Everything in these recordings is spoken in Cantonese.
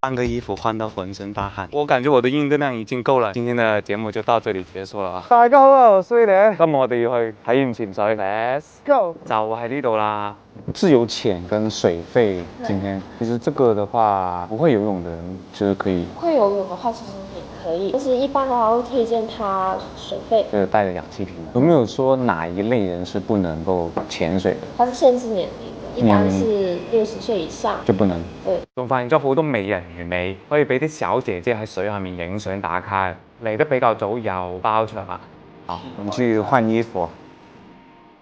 换个衣服换到浑身大汗，我感觉我的运动量已經夠了。今天的節目就到這裡結束了啊！大家好啊，我衰咧。今日我哋要去體驗潛水 Let's go。就喺呢度啦。自由潛跟水肺，今天其實這個的話，不會游泳的人就是可以。會游泳的話，其實也可以，但是一般的話會推薦他水肺，就是帶着氧氣瓶。有沒有說哪一類人是不能夠潛水的？它是限制年齡的，一般是60歲以上就不能。對。仲發現咗好多美人魚尾，可以俾啲小姐姐喺水下面影相打卡。嚟得比較早又包場啊！好，我們去換衣服。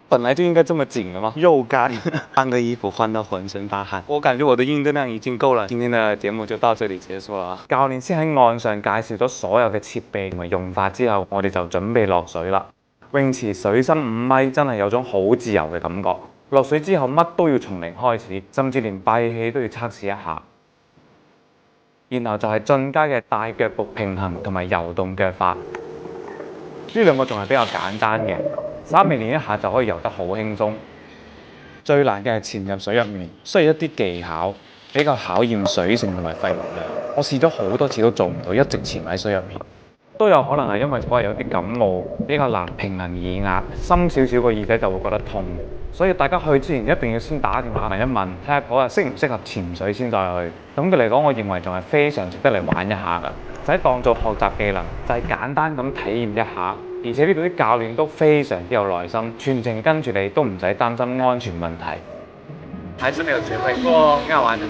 本來就應該這麼緊的嘛，肉乾。換個衣服換到渾身大汗，我感覺我的運動量已經夠了。今天的節目就到這裡結束了。教練先喺岸上介紹咗所有嘅設備同埋用法之後，我哋就準備落水啦。泳池水深5米，真係有種好自由嘅感覺。落水之後乜都要從零開始，甚至連閉氣都要測試一下。然後就係進階嘅大腳步平衡同埋游動腳法，呢兩個仲係比較簡單嘅，稍微練一下就可以游得好輕鬆。最難嘅係潛入水入面，需要一啲技巧，比較考驗水性同埋肺活量。我試咗好多次都做唔到，一直潛喺水入面。都有可能係因為嗰日有啲感冒，比較難平衡耳壓，深少少個耳仔就會覺得痛。所以大家去之前一定要先打電話問一問，睇下嗰日適唔適合潛水先再去。總嘅嚟講，我認為仲係非常值得嚟玩一下㗎，唔使當做學習技能，就係簡單咁體驗一下。而且呢度啲教練都非常之有耐心，全程跟住你都唔使擔心安全問題。還是沒有學會過，挺好玩的。